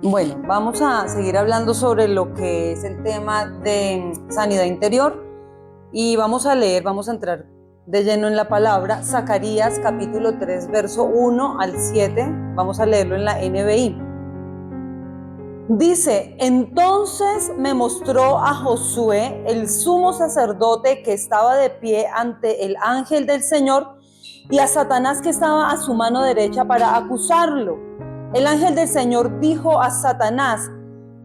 Bueno, vamos a seguir hablando sobre lo que es el tema de sanidad interior y vamos a entrar de lleno en la palabra. Zacarías capítulo 3, verso 1 al 7, vamos a leerlo en la NBI. Dice: entonces me mostró a Josué, el sumo sacerdote, que estaba de pie ante el ángel del Señor, y a Satanás, que estaba a su mano derecha para acusarlo. El ángel del Señor dijo a Satanás: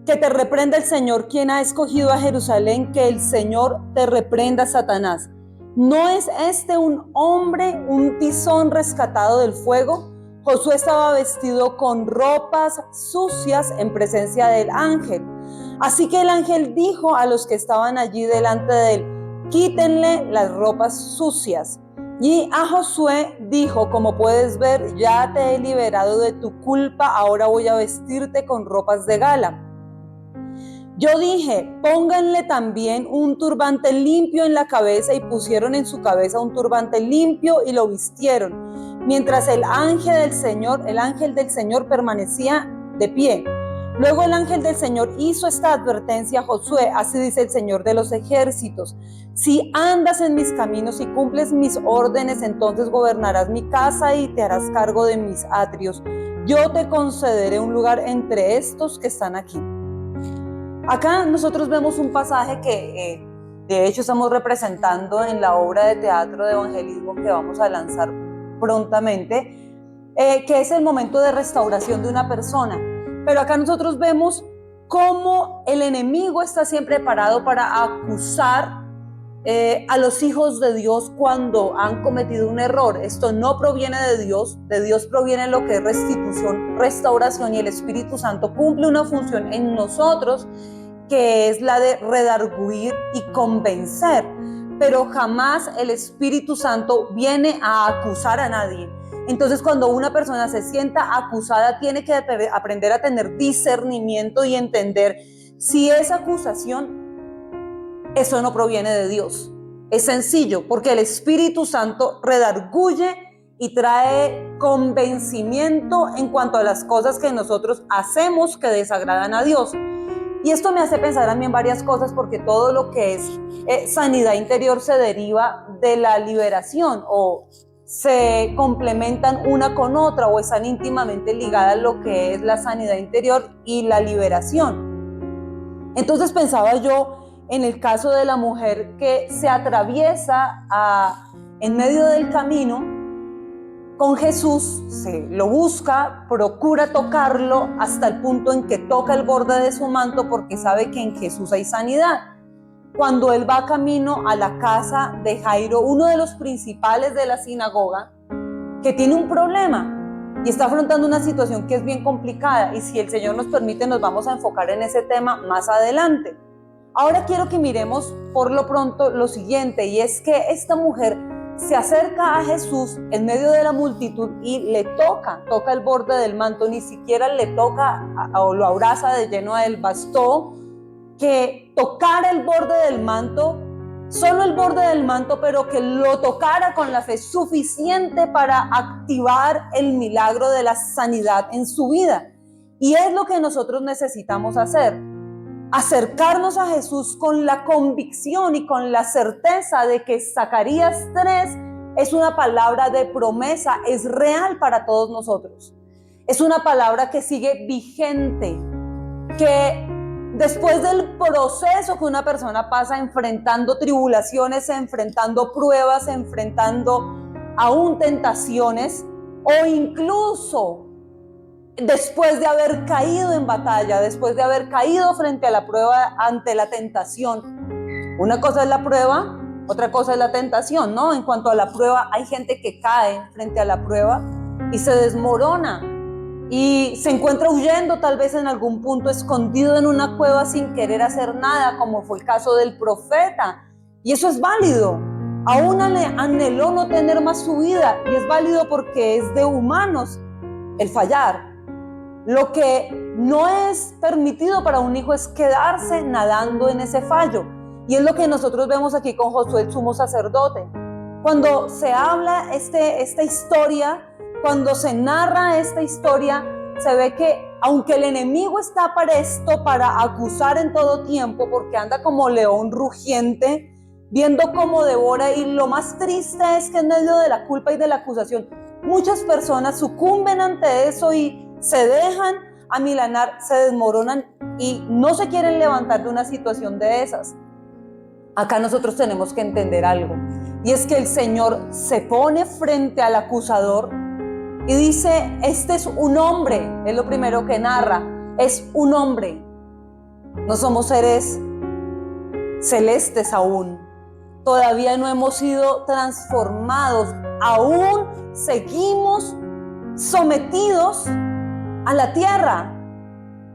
que te reprenda el Señor, quien ha escogido a Jerusalén. Que el Señor te reprenda, Satanás. ¿No es este un hombre, un tizón rescatado del fuego? Josué estaba vestido con ropas sucias en presencia del ángel. Así que el ángel dijo a los que estaban allí delante de él: quítenle las ropas sucias. Y a Josué dijo: como puedes ver, ya te he liberado de tu culpa, ahora voy a vestirte con ropas de gala. Yo dije: pónganle también un turbante limpio en la cabeza, y pusieron en su cabeza un turbante limpio y lo vistieron, mientras el ángel del Señor permanecía de pie. Luego el ángel del Señor hizo esta advertencia a Josué: así dice el Señor de los ejércitos, si andas en mis caminos y cumples mis órdenes, entonces gobernarás mi casa y te harás cargo de mis atrios. Yo te concederé un lugar entre estos que están aquí. Acá nosotros vemos un pasaje que de hecho estamos representando en la obra de teatro de evangelismo que vamos a lanzar prontamente, que es el momento de restauración de una persona. Pero acá nosotros vemos cómo el enemigo está siempre preparado para acusar a los hijos de Dios cuando han cometido un error. Esto no proviene de Dios proviene lo que es restitución, restauración, y el Espíritu Santo cumple una función en nosotros que es la de redarguir y convencer, pero jamás el Espíritu Santo viene a acusar a nadie. Entonces, cuando una persona se sienta acusada, tiene que aprender a tener discernimiento y entender si esa acusación, eso no proviene de Dios. Es sencillo, porque el Espíritu Santo redarguye y trae convencimiento en cuanto a las cosas que nosotros hacemos que desagradan a Dios. Y esto me hace pensar a mí en varias cosas, porque todo lo que es sanidad interior se deriva de la liberación, o se complementan una con otra, o están íntimamente ligadas lo que es la sanidad interior y la liberación. Entonces pensaba yo en el caso de la mujer que se atraviesa en medio del camino con Jesús, se lo busca, procura tocarlo hasta el punto en que toca el borde de su manto, porque sabe que en Jesús hay sanidad. Cuando él va camino a la casa de Jairo, uno de los principales de la sinagoga, que tiene un problema y está afrontando una situación que es bien complicada, y si el Señor nos permite nos vamos a enfocar en ese tema más adelante. Ahora quiero que miremos por lo pronto lo siguiente, y es que esta mujer se acerca a Jesús en medio de la multitud y le toca el borde del manto. Ni siquiera le toca o lo abraza de lleno a él. Bastó que tocara el borde del manto, solo el borde del manto, pero que lo tocara con la fe suficiente para activar el milagro de la sanidad en su vida. Y es lo que nosotros necesitamos hacer: acercarnos a Jesús con la convicción y con la certeza de que Zacarías 3 es una palabra de promesa, es real para todos nosotros. Es una palabra que sigue vigente, que después del proceso que una persona pasa enfrentando tribulaciones, enfrentando pruebas, enfrentando aún tentaciones, o incluso después de haber caído en batalla, después de haber caído frente a la prueba, ante la tentación. Una cosa es la prueba, otra cosa es la tentación, ¿no? En cuanto a la prueba, hay gente que cae frente a la prueba y se desmorona y se encuentra huyendo, tal vez en algún punto escondido en una cueva sin querer hacer nada, como fue el caso del profeta. Y eso es válido. Aún anheló no tener más su vida, y es válido porque es de humanos el fallar. Lo que no es permitido para un hijo es quedarse nadando en ese fallo. Y es lo que nosotros vemos aquí con Josué, el sumo sacerdote. Cuando se habla esta historia, cuando se narra esta historia, se ve que aunque el enemigo está presto para acusar en todo tiempo, porque anda como león rugiente, viendo cómo devora, y lo más triste es que en medio de la culpa y de la acusación, muchas personas sucumben ante eso y se dejan amilanar, se desmoronan y no se quieren levantar de una situación de esas. Acá nosotros tenemos que entender algo, y es que el Señor se pone frente al acusador y dice: este es un hombre, es lo primero que narra, es un hombre. No somos seres celestes aún, todavía no hemos sido transformados, aún seguimos sometidos a la tierra,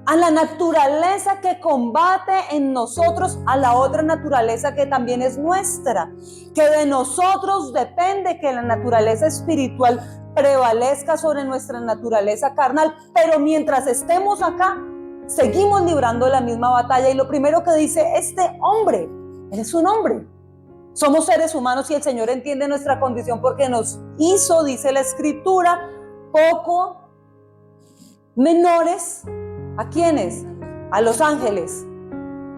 a la naturaleza que combate en nosotros, a la otra naturaleza que también es nuestra, que de nosotros depende que la naturaleza espiritual prevalezca sobre nuestra naturaleza carnal, pero mientras estemos acá, seguimos librando la misma batalla. Y lo primero que dice este hombre, él es un hombre. Somos seres humanos y el Señor entiende nuestra condición porque nos hizo, dice la Escritura, poco menores. ¿A quiénes? A los ángeles.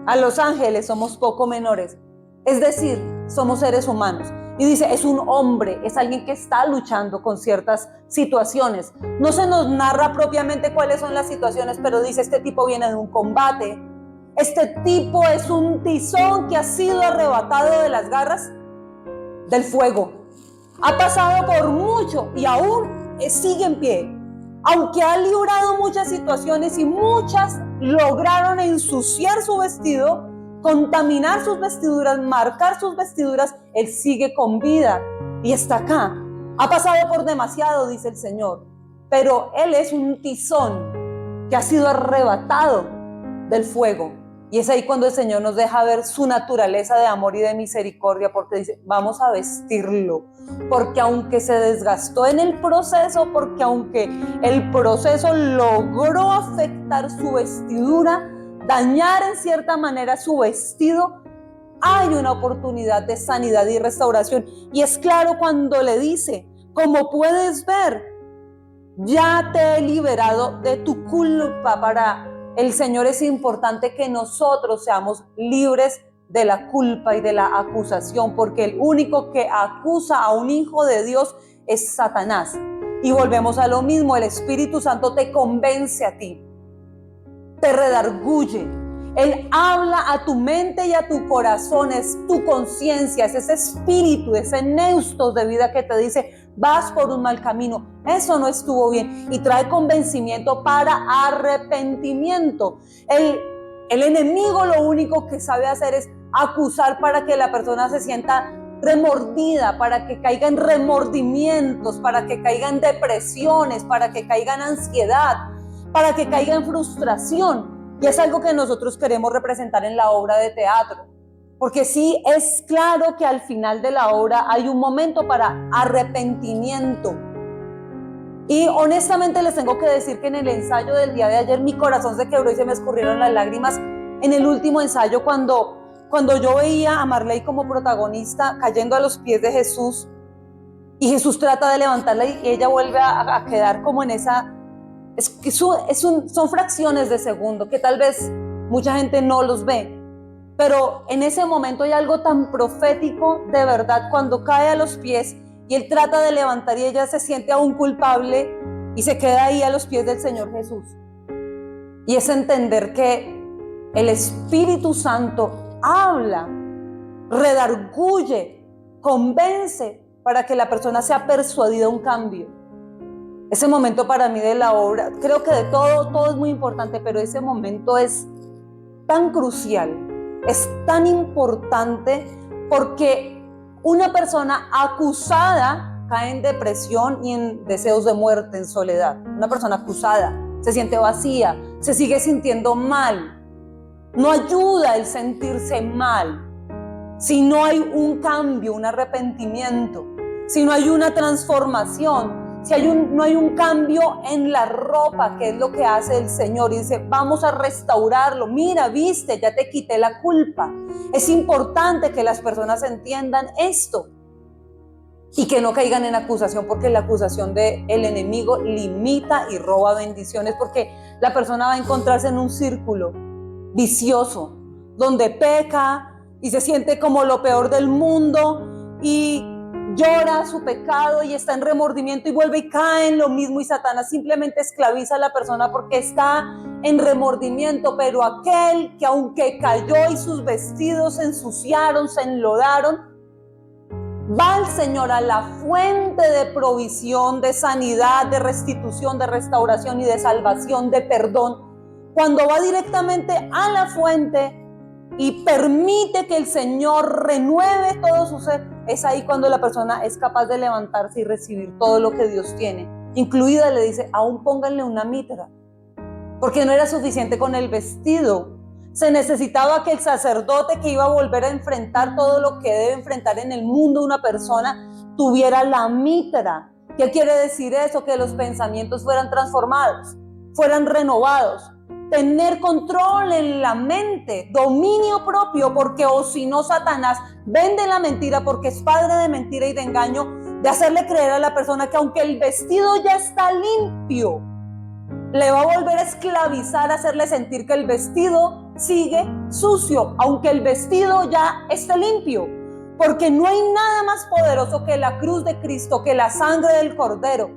A los ángeles somos poco menores. Es decir, somos seres humanos. Y dice, es un hombre, es alguien que está luchando con ciertas situaciones. No se nos narra propiamente cuáles son las situaciones, pero dice, este tipo viene de un combate. Este tipo es un tizón que ha sido arrebatado de las garras del fuego. Ha pasado por mucho y aún sigue en pie. Aunque ha librado muchas situaciones y muchas lograron ensuciar su vestido, contaminar sus vestiduras, marcar sus vestiduras, él sigue con vida y está acá. Ha pasado por demasiado, dice el Señor, pero él es un tizón que ha sido arrebatado del fuego. Y es ahí cuando el Señor nos deja ver su naturaleza de amor y de misericordia, porque dice, vamos a vestirlo, porque aunque se desgastó en el proceso, porque aunque el proceso logró afectar su vestidura, dañar en cierta manera su vestido, hay una oportunidad de sanidad y restauración. Y es claro cuando le dice, como puedes ver, ya te he liberado de tu culpa. Para el Señor es importante que nosotros seamos libres de la culpa y de la acusación, porque el único que acusa a un hijo de Dios es Satanás. Y volvemos a lo mismo, el Espíritu Santo te convence a ti, te redarguye. Él habla a tu mente y a tu corazón, es tu conciencia, es ese espíritu, ese neustos de vida que te dice, vas por un mal camino, eso no estuvo bien, y trae convencimiento para arrepentimiento. El enemigo lo único que sabe hacer es acusar para que la persona se sienta remordida, para que caiga en remordimientos, para que caiga en depresiones, para que caiga en ansiedad, para que caiga en frustración. Y es algo que nosotros queremos representar en la obra de teatro, porque sí es claro que al final de la obra hay un momento para arrepentimiento. Y honestamente les tengo que decir que en el ensayo del día de ayer mi corazón se quebró y se me escurrieron las lágrimas en el último ensayo cuando yo veía a Marley como protagonista cayendo a los pies de Jesús, y Jesús trata de levantarla y ella vuelve a quedar como en esa... son fracciones de segundo que tal vez mucha gente no los ve, pero en ese momento hay algo tan profético de verdad cuando cae a los pies y él trata de levantar y ella se siente aún culpable y se queda ahí a los pies del Señor Jesús. Y es entender que el Espíritu Santo habla, redarguye, convence para que la persona sea persuadida a un cambio. Ese momento para mí de la obra, creo que de todo es muy importante, pero ese momento es tan crucial, es tan importante, porque una persona acusada cae en depresión y en deseos de muerte, en soledad. Una persona acusada se siente vacía, se sigue sintiendo mal. No ayuda el sentirse mal si no hay un cambio, un arrepentimiento, si no hay una transformación. Si no hay un cambio en la ropa, que es lo que hace el Señor, y dice, vamos a restaurarlo, mira, viste, ya te quité la culpa. Es importante que las personas entiendan esto y que no caigan en acusación, porque la acusación del enemigo limita y roba bendiciones, porque la persona va a encontrarse en un círculo vicioso, donde peca y se siente como lo peor del mundo y llora su pecado y está en remordimiento y vuelve y cae en lo mismo, y Satanás simplemente esclaviza a la persona porque está en remordimiento. Pero aquel que aunque cayó y sus vestidos se ensuciaron, se enlodaron, va al Señor, a la fuente de provisión, de sanidad, de restitución, de restauración y de salvación, de perdón. Cuando va directamente a la fuente y permite que el Señor renueve todo su ser, es ahí cuando la persona es capaz de levantarse y recibir todo lo que Dios tiene. Incluida, le dice, aún pónganle una mitra, porque no era suficiente con el vestido. Se necesitaba que el sacerdote que iba a volver a enfrentar todo lo que debe enfrentar en el mundo una persona tuviera la mitra. ¿Qué quiere decir eso? Que los pensamientos fueran transformados, fueran renovados. Tener control en la mente, dominio propio, porque o si no, Satanás vende la mentira, porque es padre de mentira y de engaño, de hacerle creer a la persona que aunque el vestido ya está limpio, le va a volver a esclavizar, a hacerle sentir que el vestido sigue sucio, aunque el vestido ya esté limpio. Porque no hay nada más poderoso que la cruz de Cristo, que la sangre del Cordero.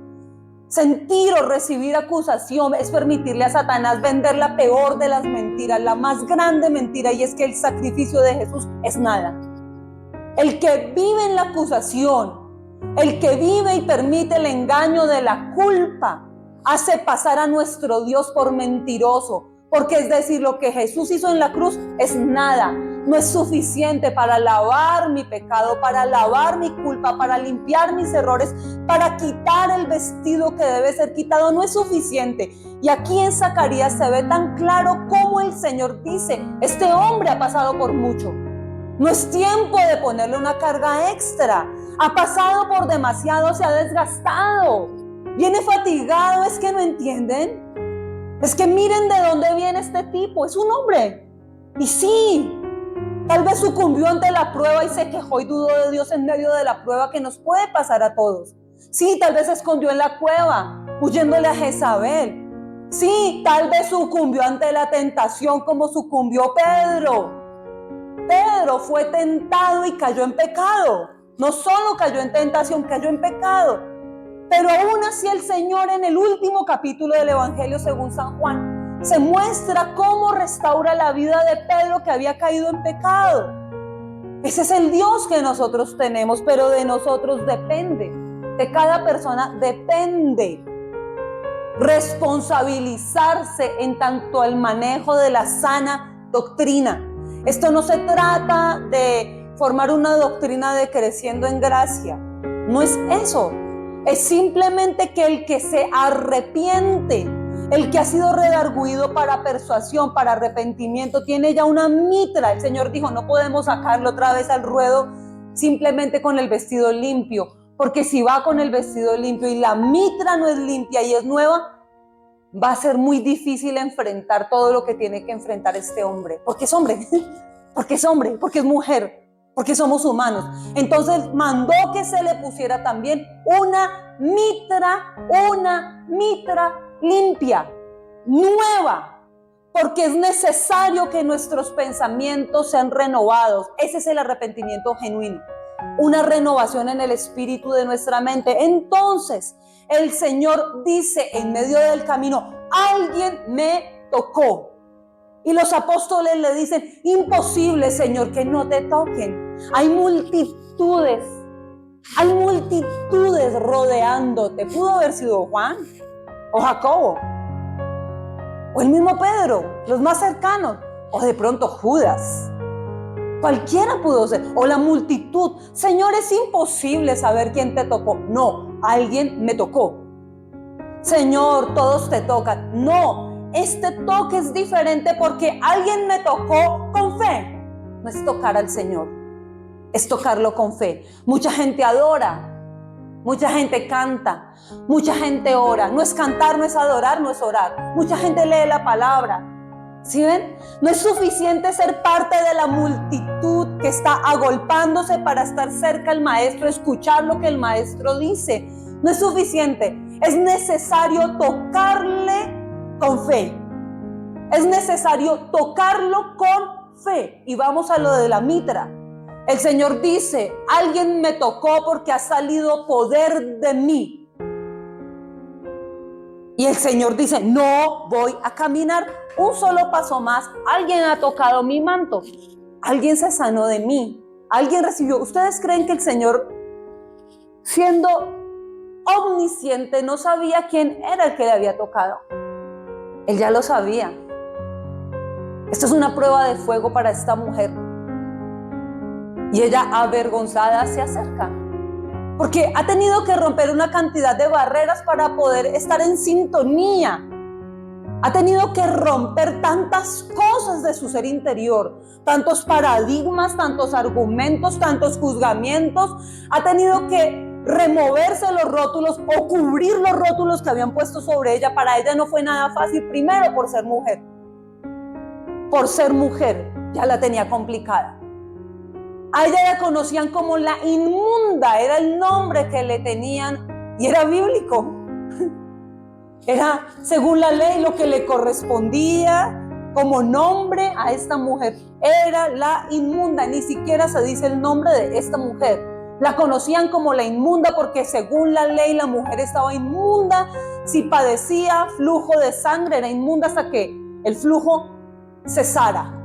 Sentir o recibir acusación es permitirle a Satanás vender la peor de las mentiras, la más grande mentira, y es que el sacrificio de Jesús es nada. El que vive en la acusación, el que vive y permite el engaño de la culpa, hace pasar a nuestro Dios por mentiroso, porque es decir, lo que Jesús hizo en la cruz es nada, no es suficiente para lavar mi pecado, para lavar mi culpa, para limpiar mis errores, para quitar el vestido que debe ser quitado, no es suficiente. Y aquí en Zacarías se ve tan claro cómo el Señor dice, este hombre ha pasado por mucho, no es tiempo de ponerle una carga extra, ha pasado por demasiado, se ha desgastado, viene fatigado. Es que no entienden, es que miren de dónde viene este tipo, es un hombre, y sí, tal vez sucumbió ante la prueba y se quejó y dudó de Dios en medio de la prueba, que nos puede pasar a todos. Sí, tal vez se escondió en la cueva, huyéndole a Jezabel. Sí, tal vez sucumbió ante la tentación como sucumbió Pedro. Pedro fue tentado y cayó en pecado. No solo cayó en tentación, cayó en pecado. Pero aún así el Señor, en el último capítulo del Evangelio según San Juan, se muestra cómo restaura la vida de Pedro, que había caído en pecado. Ese es el Dios que nosotros tenemos, pero de nosotros depende, de cada persona depende responsabilizarse en tanto el manejo de la sana doctrina. Esto no se trata de formar una doctrina de creciendo en gracia, no es eso. Es simplemente que el que se arrepiente, el que ha sido redarguido para persuasión, para arrepentimiento, tiene ya una mitra. El Señor dijo, no podemos sacarlo otra vez al ruedo simplemente con el vestido limpio, porque si va con el vestido limpio y la mitra no es limpia y es nueva, va a ser muy difícil enfrentar todo lo que tiene que enfrentar este hombre, porque es hombre, porque es hombre, porque es mujer, porque somos humanos. Entonces mandó que se le pusiera también una mitra limpia, nueva, porque es necesario que nuestros pensamientos sean renovados. Ese es el arrepentimiento genuino, una renovación en el espíritu de nuestra mente. Entonces el Señor dice en medio del camino, alguien me tocó. Y los apóstoles le dicen, imposible, Señor, que no te toquen. Hay multitudes rodeándote. Pudo haber sido Juan o Jacobo o el mismo Pedro, los más cercanos, o de pronto Judas. Cualquiera pudo ser, o la multitud. Señor, es imposible saber quién te tocó. No, alguien me tocó. Señor, todos te tocan. No, este toque es diferente porque alguien me tocó con fe. No es tocar al Señor, es tocarlo con fe. Mucha gente adora, mucha gente canta, mucha gente ora. No es cantar, no es adorar, no es orar. Mucha gente lee la palabra. ¿Sí ven? No es suficiente ser parte de la multitud que está agolpándose para estar cerca al maestro, escuchar lo que el maestro dice. No es suficiente. Es necesario tocarle con fe. Es necesario tocarlo con fe. Y vamos a lo de la mitra. El Señor dice, alguien me tocó porque ha salido poder de mí. Y el Señor dice, no voy a caminar un solo paso más. Alguien ha tocado mi manto. Alguien se sanó de mí. Alguien recibió. ¿Ustedes creen que el Señor, siendo omnisciente, no sabía quién era el que le había tocado? Él ya lo sabía. Esto es una prueba de fuego para esta mujer. Y ella, avergonzada, se acerca. Porque ha tenido que romper una cantidad de barreras para poder estar en sintonía. Ha tenido que romper tantas cosas de su ser interior, tantos paradigmas, tantos argumentos, tantos juzgamientos. Ha tenido que removerse los rótulos o cubrir los rótulos que habían puesto sobre ella. Para ella no fue nada fácil, primero por ser mujer. Por ser mujer ya la tenía complicada. A ella la conocían como la inmunda, era el nombre que le tenían y era bíblico. Era según la ley lo que le correspondía como nombre a esta mujer. Era la inmunda, ni siquiera se dice el nombre de esta mujer. La conocían como la inmunda porque según la ley la mujer estaba inmunda. Si padecía flujo de sangre era inmunda hasta que el flujo cesara.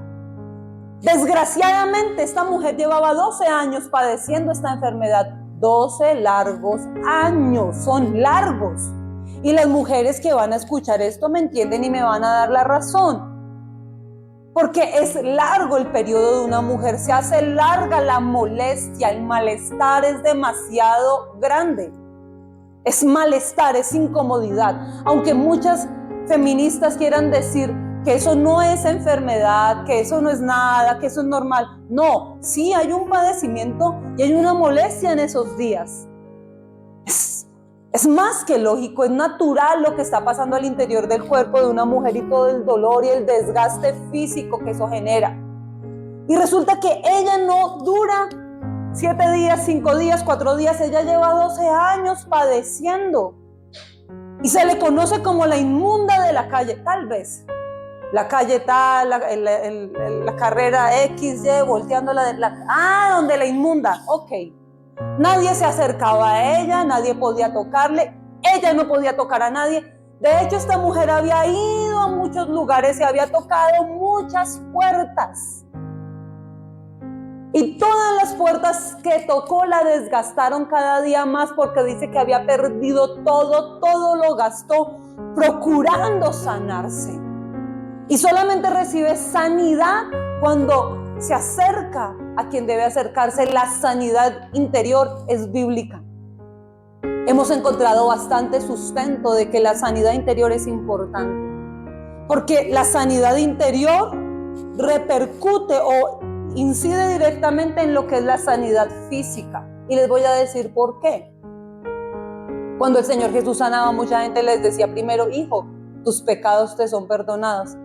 Desgraciadamente esta mujer llevaba 12 años padeciendo esta enfermedad. 12 largos años, son largos. Y las mujeres que van a escuchar esto me entienden y me van a dar la razón. Porque es largo el periodo de una mujer, se hace larga la molestia, el malestar es demasiado grande. Es malestar, es incomodidad. Aunque muchas feministas quieran decir que eso no es enfermedad, que eso no es nada, que eso es normal. No, sí hay un padecimiento y hay una molestia en esos días. Es más que lógico, es natural lo que está pasando al interior del cuerpo de una mujer y todo el dolor y el desgaste físico que eso genera. Y resulta que ella no dura 7 días, 5 días, 4 días, ella lleva 12 años padeciendo. Y se le conoce como la inmunda de la calle, tal vez. La calle tal, la carrera XY, volteando donde la inmunda, ok. Nadie se acercaba a ella, nadie podía tocarle, ella no podía tocar a nadie. De hecho, esta mujer había ido a muchos lugares y había tocado muchas puertas. Y todas las puertas que tocó la desgastaron cada día más porque dice que había perdido todo lo gastó procurando sanarse. Y solamente recibe sanidad cuando se acerca a quien debe acercarse. La sanidad interior es bíblica. Hemos encontrado bastante sustento de que la sanidad interior es importante. Porque la sanidad interior repercute o incide directamente en lo que es la sanidad física. Y les voy a decir por qué. Cuando el Señor Jesús sanaba, mucha gente les decía primero, hijo, tus pecados te son perdonados.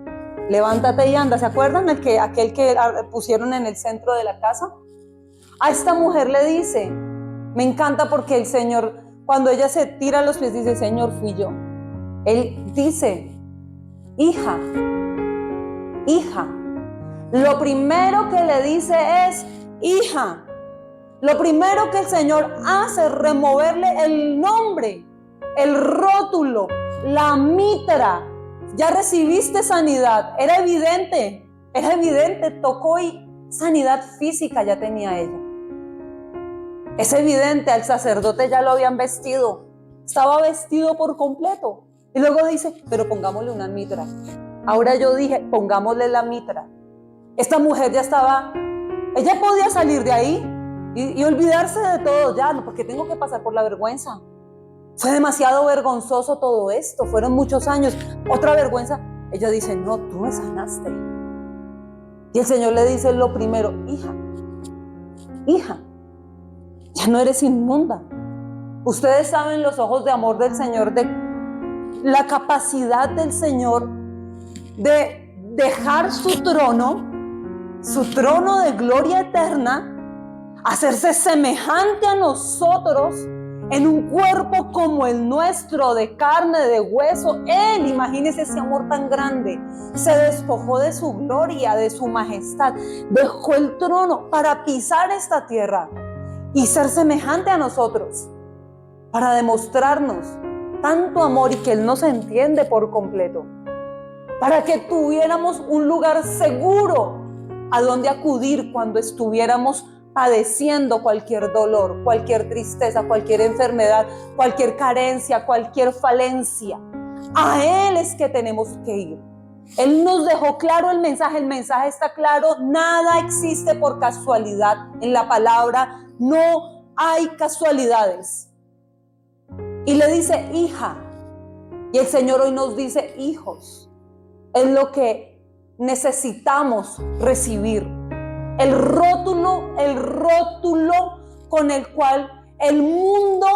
Levántate y anda. ¿Se acuerdan? Aquel que pusieron en el centro de la casa. A esta mujer le dice, me encanta porque el Señor, cuando ella se tira a los pies, dice, Señor, fui yo. Él dice, hija. Lo primero que le dice es, hija. Lo primero que el Señor hace es removerle el nombre, el rótulo, la mitra. Ya recibiste sanidad, era evidente, tocó y sanidad física ya tenía ella. Es evidente, al sacerdote ya lo habían vestido, estaba vestido por completo. Y luego dice, pero pongámosle una mitra. Ahora yo dije, pongámosle la mitra. Esta mujer ya estaba, ella podía salir de ahí y olvidarse de todo ya, no, porque tengo que pasar por la vergüenza. Fue demasiado vergonzoso todo esto, fueron muchos años. Otra vergüenza, ella dice, no, tú me sanaste. Y el Señor le dice lo primero, hija, ya no eres inmunda. Ustedes saben los ojos de amor del Señor, de la capacidad del Señor de dejar su trono de gloria eterna, hacerse semejante a nosotros en un cuerpo como el nuestro, de carne, de hueso. Él, imagínese ese amor tan grande, se despojó de su gloria, de su majestad, dejó el trono para pisar esta tierra y ser semejante a nosotros, para demostrarnos tanto amor y que Él nos entiende por completo, para que tuviéramos un lugar seguro a donde acudir cuando estuviéramos padeciendo cualquier dolor, cualquier tristeza, cualquier enfermedad, cualquier carencia, cualquier falencia. A Él es que tenemos que ir. Él nos dejó claro el mensaje está claro, nada existe por casualidad. En la palabra no hay casualidades. Y le dice hija, y el Señor hoy nos dice hijos. Es lo que necesitamos recibir. El rótulo con el cual el mundo,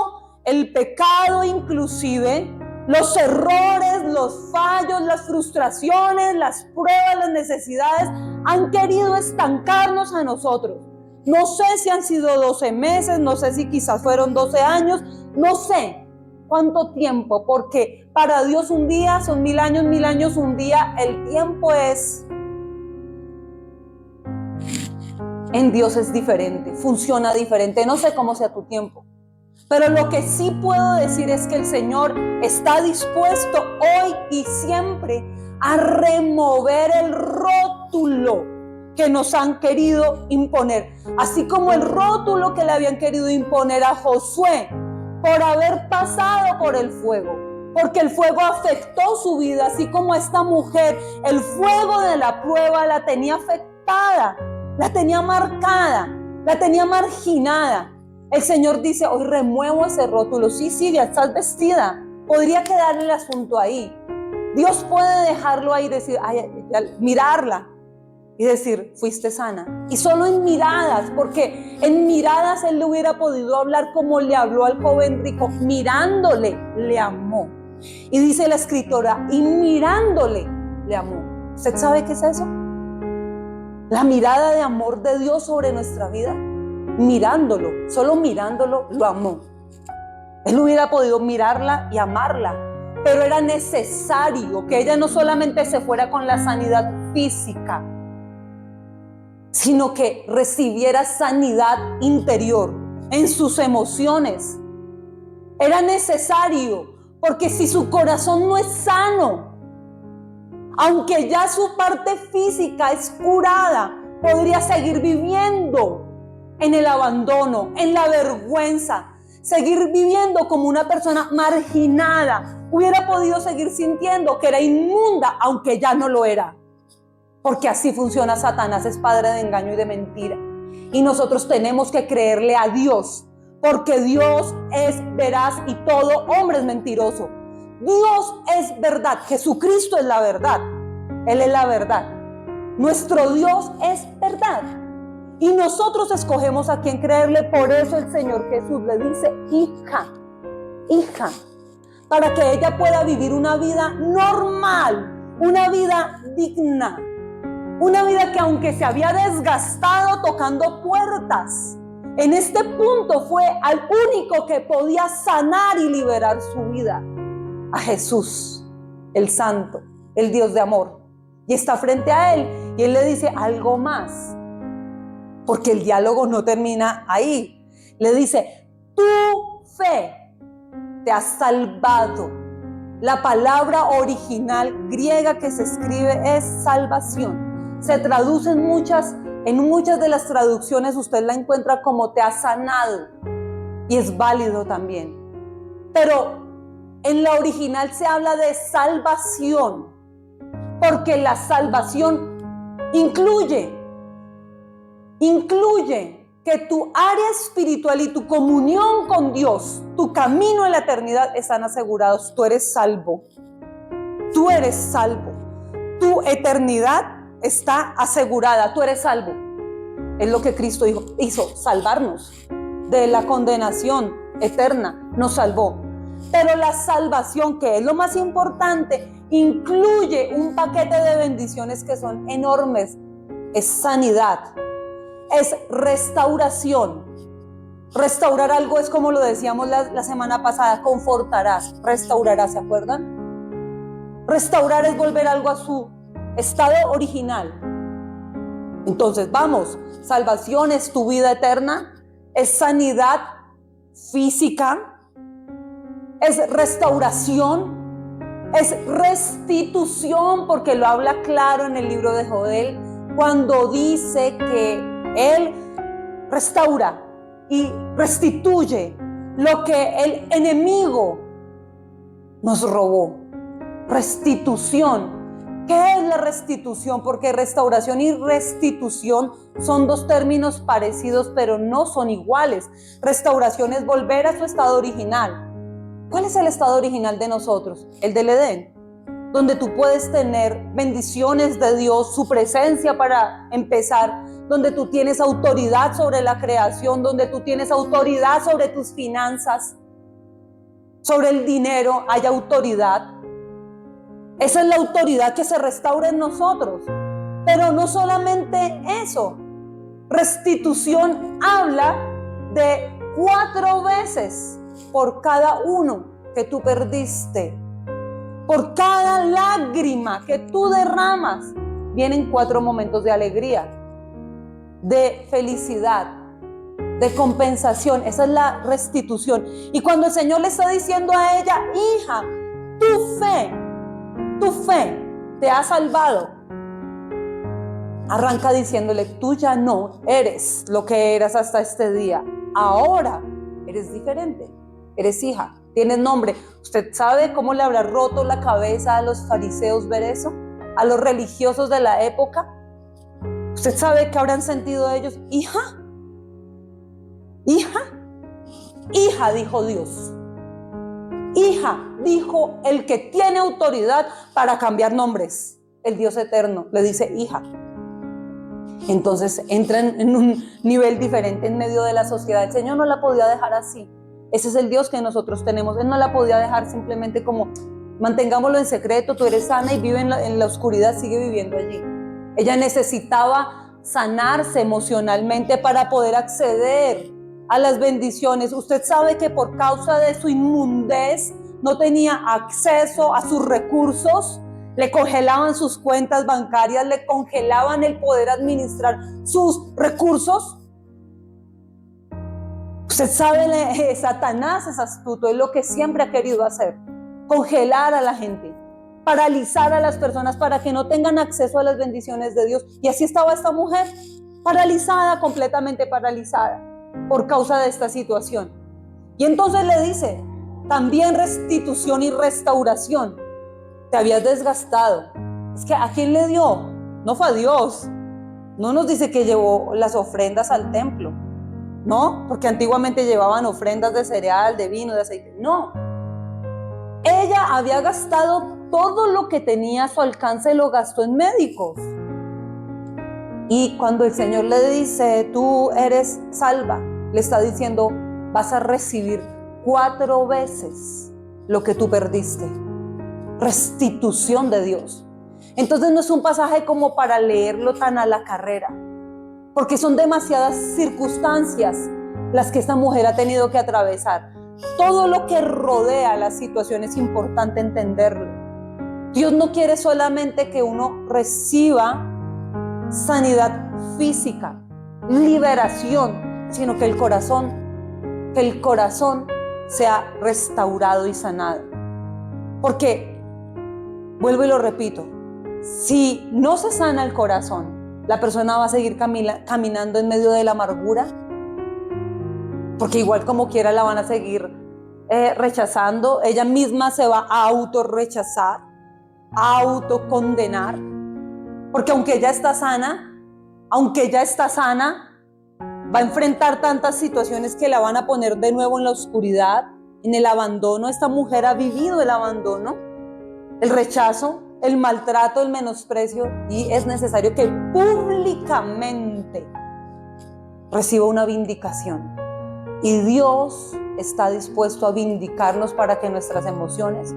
el pecado inclusive, los errores, los fallos, las frustraciones, las pruebas, las necesidades han querido estancarnos a nosotros. No sé si han sido 12 meses, no sé si quizás fueron 12 años, no sé cuánto tiempo, porque para Dios un día son 1000 años un día. El tiempo en Dios es diferente, funciona diferente. No sé cómo sea tu tiempo, pero lo que sí puedo decir es que el Señor está dispuesto hoy y siempre a remover el rótulo que nos han querido imponer, así como el rótulo que le habían querido imponer a Josué por haber pasado por el fuego, porque el fuego afectó su vida, así como esta mujer, el fuego de la prueba la tenía afectada, la tenía marcada, la tenía marginada. El Señor dice, hoy remuevo ese rótulo. Sí, ya estás vestida. Podría quedar el asunto ahí. Dios puede dejarlo ahí y decir, mirarla y decir, fuiste sana. Y solo en miradas, porque en miradas Él le hubiera podido hablar como le habló al joven rico. Mirándole, le amó. Y dice la escritora, y mirándole, le amó. ¿Usted sabe qué es eso? La mirada de amor de Dios sobre nuestra vida. Mirándolo, solo mirándolo, lo amó. Él hubiera podido mirarla y amarla, pero era necesario que ella no solamente se fuera con la sanidad física, sino que recibiera sanidad interior en sus emociones. Era necesario, porque si su corazón no es sano, aunque ya su parte física es curada, podría seguir viviendo en el abandono, en la vergüenza, seguir viviendo como una persona marginada. Hubiera podido seguir sintiendo que era inmunda, aunque ya no lo era. Porque así funciona Satanás, es padre de engaño y de mentira. Y nosotros tenemos que creerle a Dios, porque Dios es veraz y todo hombre es mentiroso. Dios es verdad, Jesucristo es la verdad, Él es la verdad. Nuestro Dios es verdad. Y nosotros escogemos a quién creerle. Por eso el Señor Jesús le dice, hija, para que ella pueda vivir una vida normal, una vida digna, una vida que aunque se había desgastado tocando puertas, en este punto fue al único que podía sanar y liberar su vida, a Jesús, el Santo, el Dios de amor. Y está frente a Él y Él le dice algo más, porque el diálogo no termina ahí. Le dice, tu fe te ha salvado. La palabra original griega que se escribe es salvación. Se traduce en muchas de las traducciones, usted la encuentra como te ha sanado, y es válido también. Pero en la original se habla de salvación, porque la salvación incluye que tu área espiritual y tu comunión con Dios, tu camino en la eternidad están asegurados. Tú eres salvo. Tú eres salvo. Tu eternidad está asegurada. Tú eres salvo. Es lo que Cristo hizo, salvarnos de la condenación eterna. Nos salvó. Pero la salvación, que es lo más importante, incluye un paquete de bendiciones que son enormes. Es sanidad. Es restauración, Restaurar algo es, como lo decíamos la semana pasada, confortarás, restaurarás, ¿se acuerdan? Restaurar es volver algo a su estado original. Entonces, vamos, salvación es tu vida eterna, es sanidad física, es restauración, es restitución, porque lo habla claro en el libro de Joel, cuando dice que Él restaura y restituye lo que el enemigo nos robó. Restitución. ¿Qué es la restitución? Porque restauración y restitución son dos términos parecidos, pero no son iguales. Restauración es volver a su estado original. ¿Cuál es el estado original de nosotros? El del Edén, donde tú puedes tener bendiciones de Dios, su presencia para empezar, donde tú tienes autoridad sobre la creación, donde tú tienes autoridad sobre tus finanzas, sobre el dinero, hay autoridad. Esa es la autoridad que se restaura en nosotros. Pero no solamente eso. Restitución habla de 4 veces por cada uno que tú perdiste. Por cada lágrima que tú derramas, vienen 4 momentos de alegría, de felicidad, de compensación. Esa es la restitución. Y cuando el Señor le está diciendo a ella, hija, tu fe te ha salvado, arranca diciéndole, tú ya no eres lo que eras hasta este día. Ahora eres diferente, eres hija, tienes nombre. ¿Usted sabe cómo le habrá roto la cabeza a los fariseos ver eso? A los religiosos de la época. ¿Usted sabe qué habrán sentido ellos? Hija, dijo Dios. Hija, dijo el que tiene autoridad para cambiar nombres, el Dios eterno, le dice hija. Entonces entran en un nivel diferente en medio de la sociedad. El Señor no la podía dejar así. Ese es el Dios que nosotros tenemos. Él no la podía dejar simplemente como, mantengámoslo en secreto, tú eres sana y vive en la oscuridad, sigue viviendo allí. Ella necesitaba sanarse emocionalmente para poder acceder a las bendiciones. Usted sabe que por causa de su inmundez no tenía acceso a sus recursos, le congelaban sus cuentas bancarias, le congelaban el poder administrar sus recursos. Usted sabe, Satanás es astuto, es lo que siempre ha querido hacer, congelar a la gente, paralizar a las personas para que no tengan acceso a las bendiciones de Dios. Y así estaba esta mujer, paralizada, completamente paralizada por causa de esta situación. Y entonces le dice, también restitución y restauración. Te habías desgastado. Es que ¿a quién le dio? No fue a Dios. No nos dice que llevó las ofrendas al templo, ¿no? Porque antiguamente llevaban ofrendas de cereal, de vino, de aceite. No. Ella había gastado todo lo que tenía a su alcance, lo gastó en médicos. Y cuando el Señor le dice, tú eres salva, le está diciendo, vas a recibir 4 veces lo que tú perdiste. Restitución de Dios. Entonces no es un pasaje como para leerlo tan a la carrera, porque son demasiadas circunstancias las que esta mujer ha tenido que atravesar. Todo lo que rodea la situación es importante entenderlo. Dios no quiere solamente que uno reciba sanidad física, liberación, sino que el corazón sea restaurado y sanado. Porque, vuelvo y lo repito, si no se sana el corazón, la persona va a seguir caminando en medio de la amargura, porque igual como quiera la van a seguir rechazando. Ella misma se va a autorrechazar, a autocondenar, porque aunque ella está sana, va a enfrentar tantas situaciones que la van a poner de nuevo en la oscuridad, en el abandono. Esta mujer ha vivido el abandono, el rechazo, el maltrato, el menosprecio, y es necesario que públicamente reciba una vindicación. Y Dios está dispuesto a vindicarnos para que nuestras emociones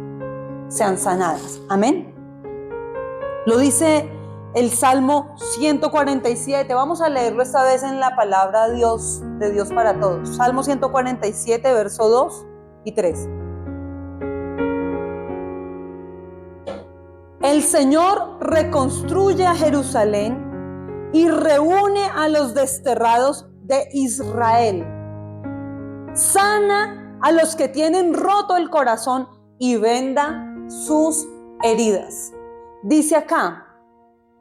sean sanadas. Amén. Lo dice el Salmo 147. Vamos a leerlo esta vez en la palabra Dios, de Dios para todos. Salmo 147, verso 2 y 3. El Señor reconstruye a Jerusalén y reúne a los desterrados de Israel. Sana a los que tienen roto el corazón y venda sus heridas. Dice acá,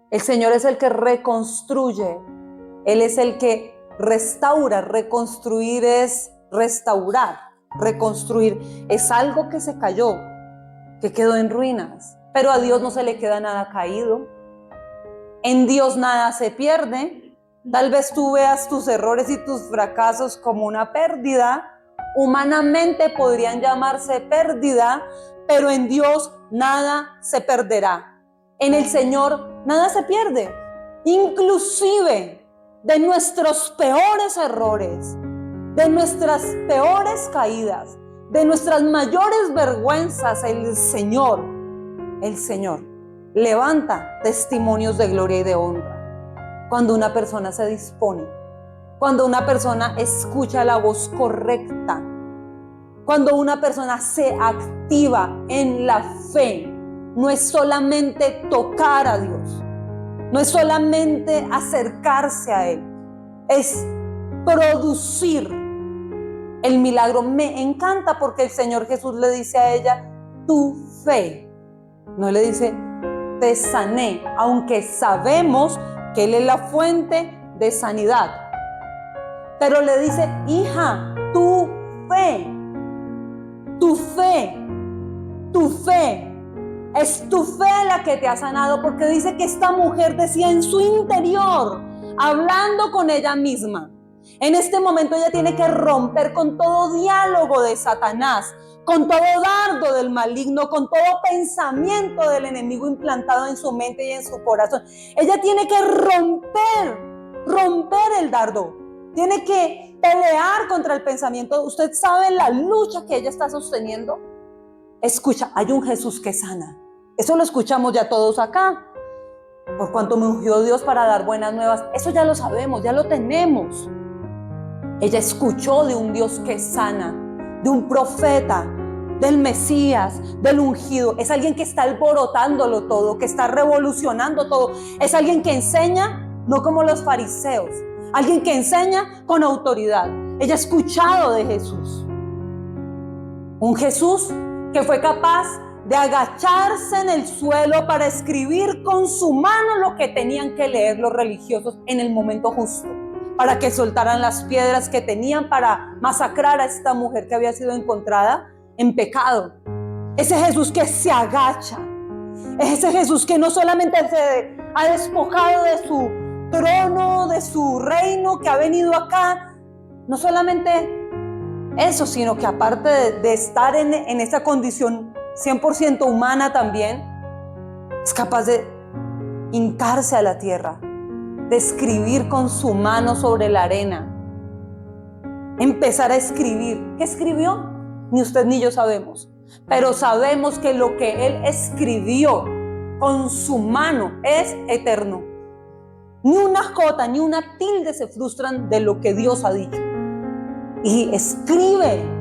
el Señor es el que reconstruye, Él es el que restaura. Reconstruir es restaurar, reconstruir es algo que se cayó, que quedó en ruinas, pero a Dios no se le queda nada caído. En Dios nada se pierde. Tal vez tú veas tus errores y tus fracasos como una pérdida. Humanamente podrían llamarse pérdida, pero en Dios nada se perderá. En el Señor nada se pierde. Inclusive de nuestros peores errores, de nuestras peores caídas, de nuestras mayores vergüenzas, el Señor levanta testimonios de gloria y de honra. Cuando una persona se dispone, cuando una persona escucha la voz correcta, cuando una persona se activa en la fe, no es solamente tocar a Dios, no es solamente acercarse a Él, es producir el milagro. Me encanta porque el Señor Jesús le dice a ella, tu fe, no le dice, te sané, aunque sabemos que Él es la fuente de sanidad. Pero le dice, hija, tu fe, es tu fe la que te ha sanado, porque dice que esta mujer decía en su interior, hablando con ella misma, en este momento ella tiene que romper con todo diálogo de Satanás, con todo dardo del maligno, con todo pensamiento del enemigo implantado en su mente y en su corazón. Ella tiene que romper el dardo, tiene que pelear contra el pensamiento. ¿Usted sabe la lucha que ella está sosteniendo? Escucha, hay un Jesús que sana. Eso lo escuchamos ya todos acá. Por cuanto me ungió Dios para dar buenas nuevas, eso ya lo sabemos, ya lo tenemos. Ella escuchó de un Dios que sana, de un profeta, del Mesías, del ungido. Es alguien que está alborotándolo todo, que está revolucionando todo. Es alguien que enseña, no como los fariseos, alguien que enseña con autoridad. Ella ha escuchado de Jesús. Un Jesús que fue capaz de agacharse en el suelo para escribir con su mano lo que tenían que leer los religiosos en el momento justo, para que soltaran las piedras que tenían para masacrar a esta mujer que había sido encontrada en pecado. Ese Jesús que se agacha, ese Jesús que no solamente se ha despojado de su trono, de su reino, que ha venido acá, no solamente eso, sino que aparte de estar en esa condición 100% humana también, es capaz de hincarse a la tierra, de escribir con su mano sobre la arena, empezar a escribir. ¿Qué escribió? Ni usted ni yo sabemos, pero sabemos que lo que Él escribió con su mano es eterno. Ni una jota, ni una tilde se frustran de lo que Dios ha dicho. Y escribe.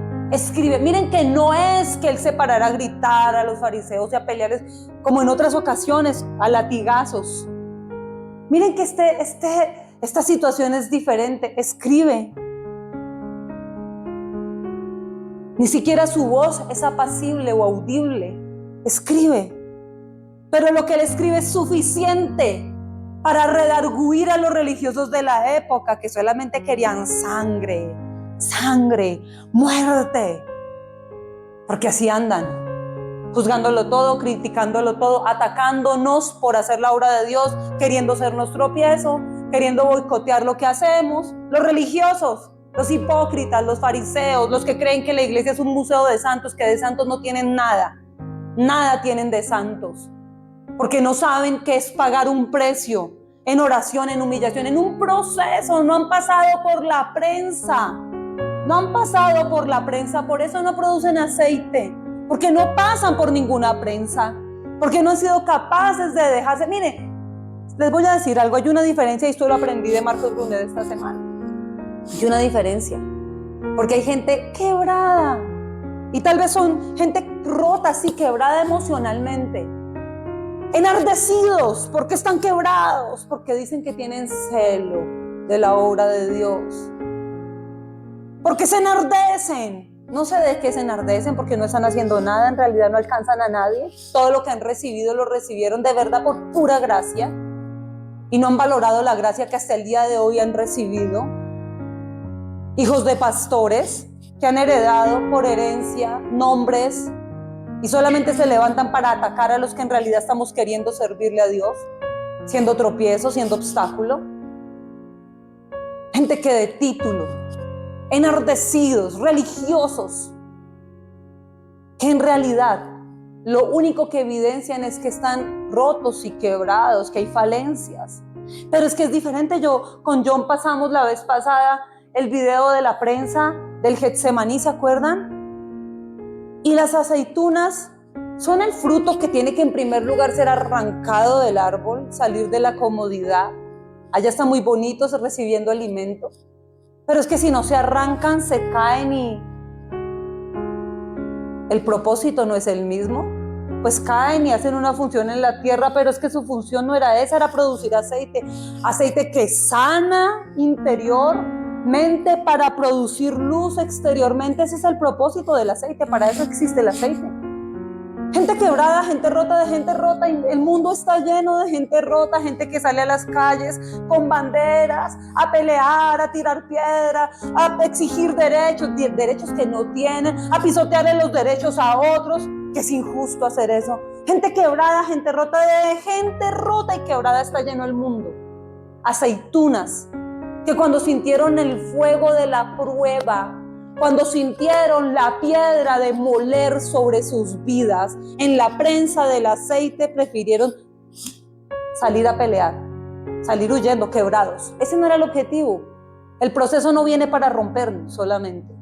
Miren que no es que Él se parara a gritar a los fariseos y a pelearles como en otras ocasiones, a latigazos. Miren que esta situación es diferente. Escribe. Ni siquiera su voz es apacible o audible. Escribe. Pero lo que Él escribe es suficiente para redarguir a los religiosos de la época, que solamente querían sangre, muerte. Porque así andan, juzgándolo todo, criticándolo todo, atacándonos por hacer la obra de Dios, queriendo ser nuestro tropiezo, queriendo boicotear lo que hacemos. Los religiosos, los hipócritas, los fariseos, los que creen que la iglesia es un museo de santos, que de santos no tienen nada tienen de santos, porque no saben qué es pagar un precio en oración, en humillación, en un proceso. No han pasado por la prensa, por eso no producen aceite, porque no pasan por ninguna prensa, porque no han sido capaces de dejarse. Mire, Les voy a decir algo, hay una diferencia, y esto lo aprendí de Marcos Brunet esta semana. Hay una diferencia, porque hay gente quebrada, y tal vez son gente rota, así, quebrada emocionalmente, enardecidos, porque están quebrados, porque dicen que tienen celo de la obra de Dios, porque se enardecen. No sé de qué se enardecen, porque no están haciendo nada, en realidad no alcanzan a nadie. Todo lo que han recibido lo recibieron de verdad por pura gracia, y no han valorado la gracia que hasta el día de hoy han recibido. Hijos de pastores que han heredado por herencia nombres y solamente se levantan para atacar a los que en realidad estamos queriendo servirle a Dios, siendo tropiezo, siendo obstáculo. Gente que de título, enardecidos, religiosos, que en realidad lo único que evidencian es que están rotos y quebrados, que hay falencias. Pero es que es diferente. Con John pasamos la vez pasada el video de la prensa del Getsemaní, ¿se acuerdan? Y las aceitunas son el fruto que tiene que en primer lugar ser arrancado del árbol, salir de la comodidad. Allá están muy bonitos recibiendo alimento, pero es que si no se arrancan, se caen y el propósito no es el mismo. Pues caen y hacen una función en la tierra, pero es que su función no era esa, era producir aceite que sana interiormente para producir luz exteriormente. Ese es el propósito del aceite, para eso existe el aceite. Gente quebrada, gente rota, de gente rota, y el mundo está lleno de gente rota, gente que sale a las calles con banderas a pelear, a tirar piedra, a exigir derechos que no tienen, a pisotearle los derechos a otros, que es injusto hacer eso. Gente quebrada, gente rota, de gente rota y quebrada está lleno el mundo. Aceitunas que cuando sintieron el fuego de la prueba, cuando sintieron la piedra de moler sobre sus vidas, en la prensa del aceite prefirieron salir a pelear, salir huyendo, quebrados. Ese no era el objetivo. El proceso no viene para rompernos solamente.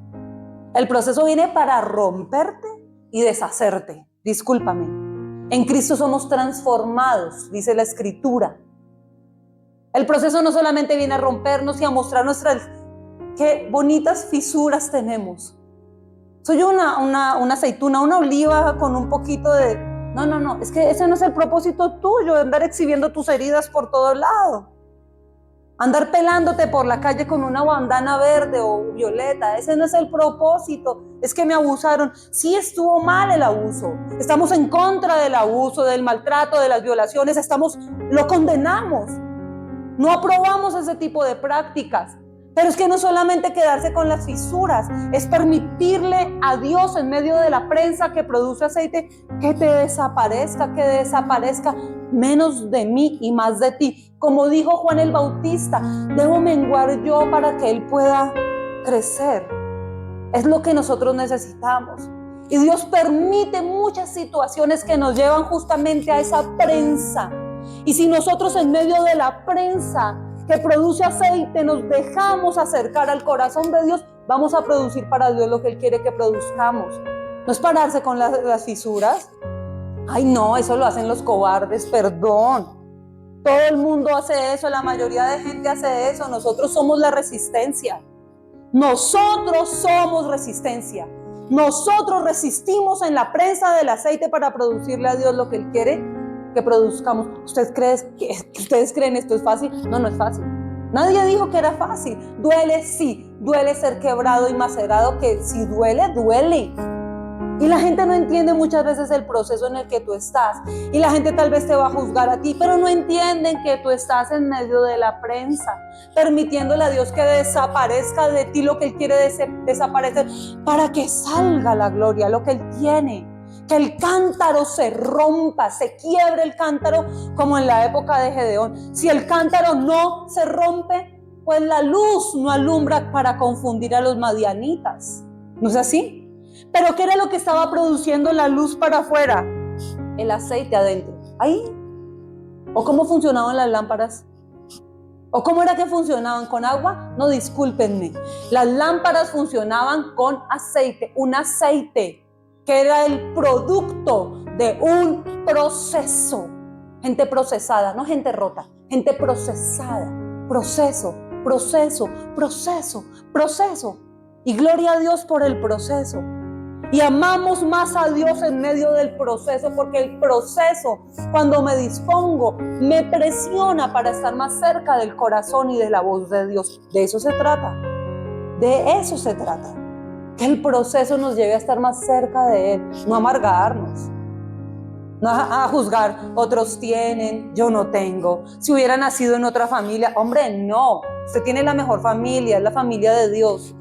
El proceso viene para romperte y deshacerte. Discúlpame. En Cristo somos transformados, dice la Escritura. El proceso no solamente viene a rompernos y a mostrar qué bonitas fisuras tenemos. Soy una aceituna, una oliva con un poquito de... No, es que ese no es el propósito tuyo, de andar exhibiendo tus heridas por todo lado. Andar pelándote por la calle con una bandana verde o violeta, ese no es el propósito. Es que me abusaron. Sí, estuvo mal el abuso. Estamos en contra del abuso, del maltrato, de las violaciones. Lo condenamos. No aprobamos ese tipo de prácticas. Pero es que no solamente quedarse con las fisuras, es permitirle a Dios en medio de la prensa que produce aceite que te desaparezca, menos de mí y más de ti. Como dijo Juan el Bautista, debo menguar yo para que Él pueda crecer. Es lo que nosotros necesitamos. Y Dios permite muchas situaciones que nos llevan justamente a esa prensa. Y si nosotros en medio de la prensa que produce aceite nos dejamos acercar al corazón de Dios, vamos a producir para Dios lo que Él quiere que produzcamos. No es pararse con las fisuras. Ay, no, eso lo hacen los cobardes, perdón. Todo el mundo hace eso, la mayoría de gente hace eso. Nosotros somos la resistencia. Nosotros somos resistencia. Nosotros resistimos en la prensa del aceite para producirle a Dios lo que Él quiere que produzcamos. ¿Ustedes creen esto es fácil? No, no es fácil. Nadie dijo que era fácil. Duele, sí. Duele ser quebrado y macerado, que si duele, duele. Y la gente no entiende muchas veces el proceso en el que tú estás. Y la gente tal vez te va a juzgar a ti, pero no entienden que tú estás en medio de la prensa, permitiéndole a Dios que desaparezca de ti lo que Él quiere desaparecer, para que salga la gloria, lo que Él tiene. Que el cántaro se rompa, se quiebre el cántaro como en la época de Gedeón. Si el cántaro no se rompe, pues la luz no alumbra para confundir a los madianitas. ¿No es así? Pero ¿qué era lo que estaba produciendo la luz para afuera? El aceite adentro. Ahí. ¿O cómo funcionaban las lámparas? ¿O cómo era que funcionaban? ¿Con agua? No, discúlpenme. Las lámparas funcionaban con aceite. Un aceite que era el producto de un proceso. Gente procesada, no gente rota, gente procesada, proceso, proceso, proceso, proceso. Y gloria a Dios por el proceso. Y amamos más a Dios en medio del proceso, porque el proceso, cuando me dispongo, me presiona para estar más cerca del corazón y de la voz de Dios. De eso se trata. De eso se trata. Que el proceso nos lleve a estar más cerca de Él, no a amargarnos, no a juzgar. Otros tienen, yo no tengo. Si hubiera nacido en otra familia, hombre, no. Usted tiene la mejor familia, es la familia de Dios.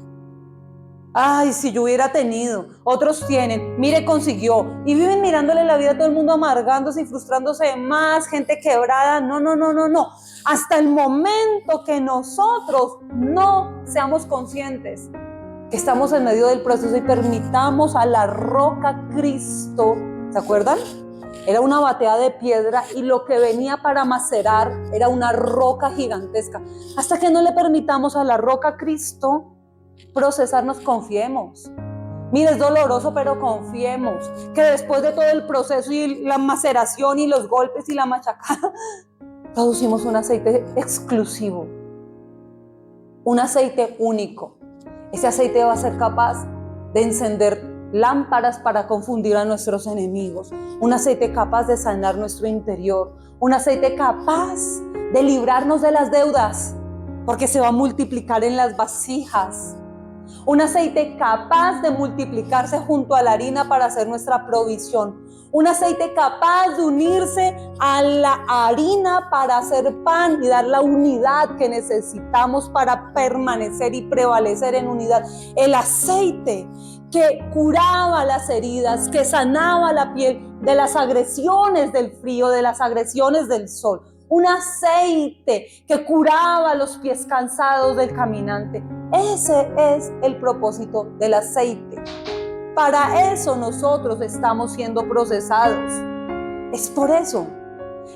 Ay, si yo hubiera tenido, otros tienen, mire, consiguió, y viven mirándole la vida a todo el mundo, amargándose y frustrándose más, gente quebrada. No. Hasta el momento que nosotros no seamos conscientes que estamos en medio del proceso y permitamos a la roca Cristo, ¿se acuerdan? Era una batea de piedra y lo que venía para macerar era una roca gigantesca. Hasta que no le permitamos a la roca Cristo procesarnos, confiemos. Mire, es doloroso, pero confiemos que después de todo el proceso y la maceración y los golpes y la machacada, producimos un aceite exclusivo, un aceite único. Ese aceite va a ser capaz de encender lámparas para confundir a nuestros enemigos, un aceite capaz de sanar nuestro interior, un aceite capaz de librarnos de las deudas, porque se va a multiplicar en las vasijas. Un aceite capaz de multiplicarse junto a la harina para hacer nuestra provisión. Un aceite capaz de unirse a la harina para hacer pan y dar la unidad que necesitamos para permanecer y prevalecer en unidad. El aceite que curaba las heridas, que sanaba la piel de las agresiones del frío, de las agresiones del sol. Un aceite que curaba los pies cansados del caminante. Ese es el propósito del aceite. Para eso nosotros estamos siendo procesados. Es por eso.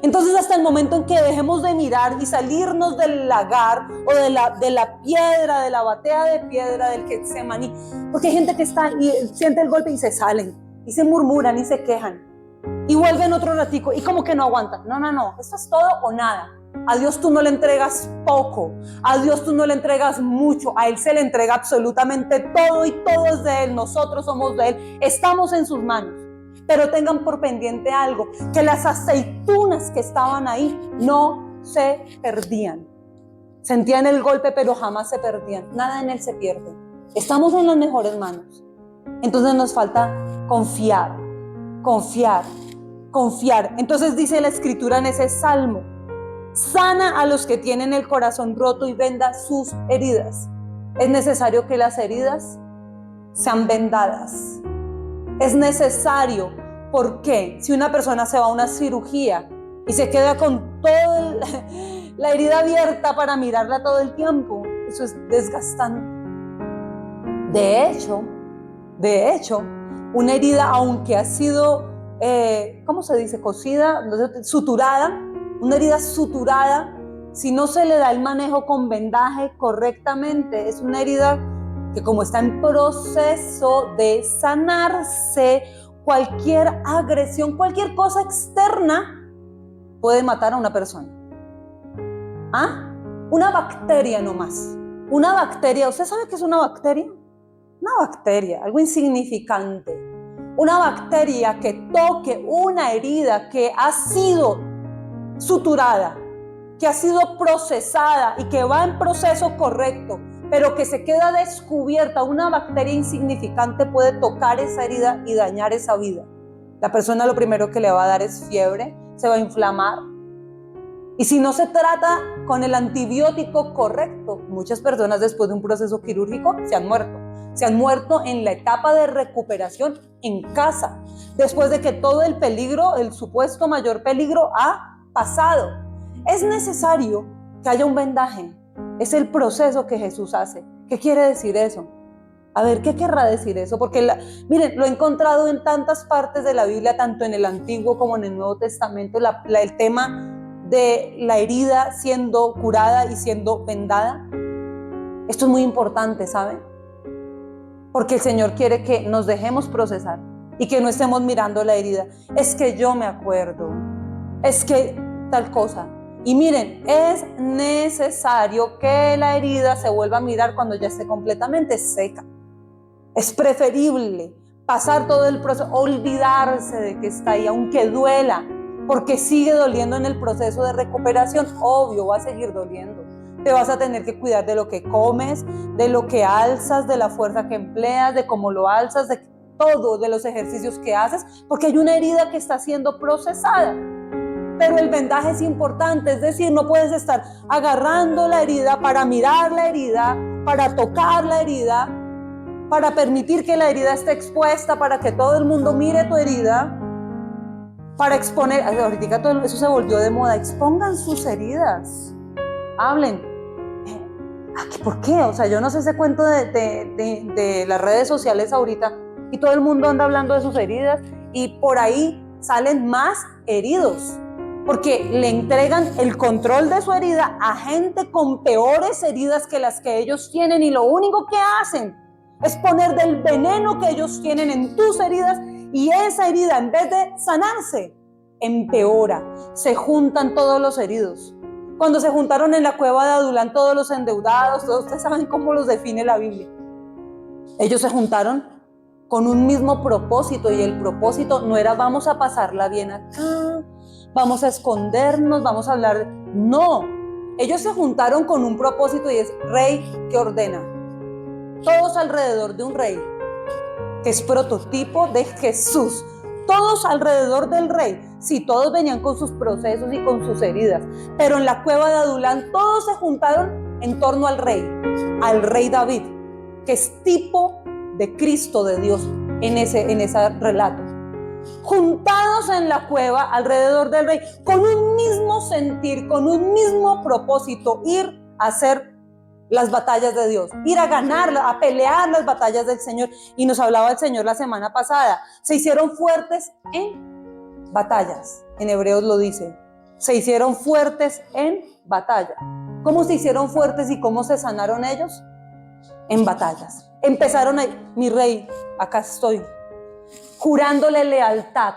Entonces, hasta el momento en que dejemos de mirar y salirnos del lagar o de la piedra, de la batea de piedra del Getsemaní, porque hay gente que está y siente el golpe y se salen, y se murmuran y se quejan, y vuelven otro ratico y como que no aguantan. No, esto es todo o nada. A Dios tú no le entregas poco, a Dios tú no le entregas mucho, a Él se le entrega absolutamente todo y todo es de Él. Nosotros somos de Él, estamos en sus manos. Pero tengan por pendiente algo, que las aceitunas que estaban ahí no se perdían. Sentían el golpe, pero jamás se perdían. Nada en Él se pierde. Estamos en las mejores manos. Entonces nos falta confiar. Entonces dice la Escritura en ese salmo: sana a los que tienen el corazón roto y venda sus heridas. Es necesario que las heridas sean vendadas. Es necesario, porque si una persona se va a una cirugía y se queda con toda la herida abierta para mirarla todo el tiempo, eso es desgastante. De hecho, una herida, aunque ha sido, ¿cómo se dice? Cosida, suturada, una herida suturada, si no se le da el manejo con vendaje correctamente, es una herida que, como está en proceso de sanarse, cualquier agresión, cualquier cosa externa puede matar a una persona. Una bacteria nomás. Una bacteria, ¿usted sabe qué es una bacteria? Una bacteria, algo insignificante. Una bacteria que toque una herida que ha sido suturada, que ha sido procesada y que va en proceso correcto, pero que se queda descubierta, una bacteria insignificante puede tocar esa herida y dañar esa vida. La persona lo primero que le va a dar es fiebre, se va a inflamar. Y si no se trata con el antibiótico correcto, muchas personas después de un proceso quirúrgico se han muerto. Se han muerto en la etapa de recuperación en casa, después de que todo el peligro, el supuesto mayor peligro, ha pasado. Es necesario que haya un vendaje. Es el proceso que Jesús hace. ¿Qué quiere decir eso? A ver, ¿qué querrá decir eso? Porque, miren, lo he encontrado en tantas partes de la Biblia, tanto en el Antiguo como en el Nuevo Testamento, el tema de la herida siendo curada y siendo vendada. Esto es muy importante, ¿saben? Porque el Señor quiere que nos dejemos procesar y que no estemos mirando la herida. Es que yo me acuerdo, es que tal cosa. Y miren, es necesario que la herida se vuelva a mirar cuando ya esté completamente seca. Es preferible pasar todo el proceso, olvidarse de que está ahí, aunque duela, porque sigue doliendo en el proceso de recuperación. Obvio, va a seguir doliendo. Te vas a tener que cuidar de lo que comes, de lo que alzas, de la fuerza que empleas, de cómo lo alzas, de todo, de los ejercicios que haces, porque hay una herida que está siendo procesada. Pero el vendaje es importante, es decir, no puedes estar agarrando la herida para mirar la herida, para tocar la herida, para permitir que la herida esté expuesta, para que todo el mundo mire tu herida, para exponer. Ahorita todo eso se volvió de moda. Expongan sus heridas, hablen. ¿Por qué? O sea, yo no sé ese cuento de las redes sociales ahorita y todo el mundo anda hablando de sus heridas y por ahí salen más heridos porque le entregan el control de su herida a gente con peores heridas que las que ellos tienen y lo único que hacen es poner del veneno que ellos tienen en tus heridas y esa herida, en vez de sanarse, empeora. Se juntan todos los heridos. Cuando se juntaron en la cueva de Adulán todos los endeudados, todos ustedes saben cómo los define la Biblia. Ellos se juntaron con un mismo propósito y el propósito no era vamos a pasarla bien acá, vamos a escondernos, vamos a hablar. No, ellos se juntaron con un propósito y es rey que ordena. Todos alrededor de un rey, que es prototipo de Jesús. Todos alrededor del rey. Sí, todos venían con sus procesos y con sus heridas. Pero en la cueva de Adulán todos se juntaron en torno al rey David, que es tipo de Cristo de Dios en ese relato. Juntados en la cueva alrededor del rey, con un mismo sentir, con un mismo propósito, ir a hacer las batallas de Dios, ir a ganar, a pelear las batallas del Señor. Y nos hablaba el Señor la semana pasada, se hicieron fuertes en batallas, en Hebreos lo dice, se hicieron fuertes en batalla. ¿Cómo se hicieron fuertes y cómo se sanaron ellos? En batallas. Empezaron ahí, mi rey, acá estoy, jurándole lealtad,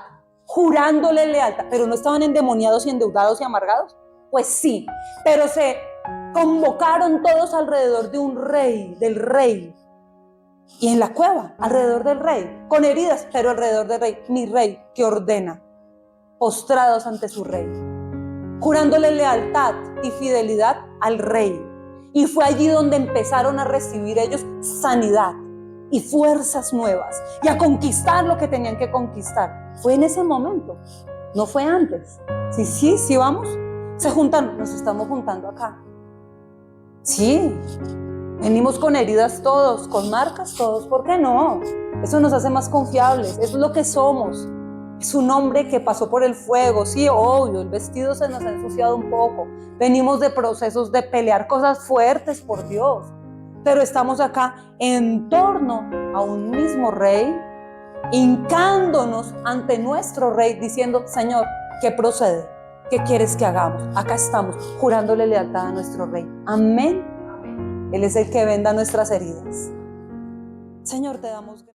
pero no estaban endemoniados y endeudados y amargados. Pues sí, pero se convocaron todos alrededor de un rey, del rey, y en la cueva, alrededor del rey, con heridas, pero alrededor del rey, mi rey que ordena, postrados ante su rey, jurándole lealtad y fidelidad al rey. Y fue allí donde empezaron a recibir ellos sanidad y fuerzas nuevas y a conquistar lo que tenían que conquistar. Fue en ese momento, no fue antes. Sí, vamos. Se juntan, nos estamos juntando acá. Sí, venimos con heridas todos, con marcas todos, ¿por qué no? Eso nos hace más confiables, eso es lo que somos. Es un hombre que pasó por el fuego, sí, obvio, el vestido se nos ha ensuciado un poco. Venimos de procesos de pelear cosas fuertes por Dios, pero estamos acá en torno a un mismo rey, hincándonos ante nuestro rey, diciendo, Señor, ¿qué procede? ¿Qué quieres que hagamos? Acá estamos, jurándole lealtad a nuestro rey. Amén. Él es el que venda nuestras heridas. Señor, te damos gracias.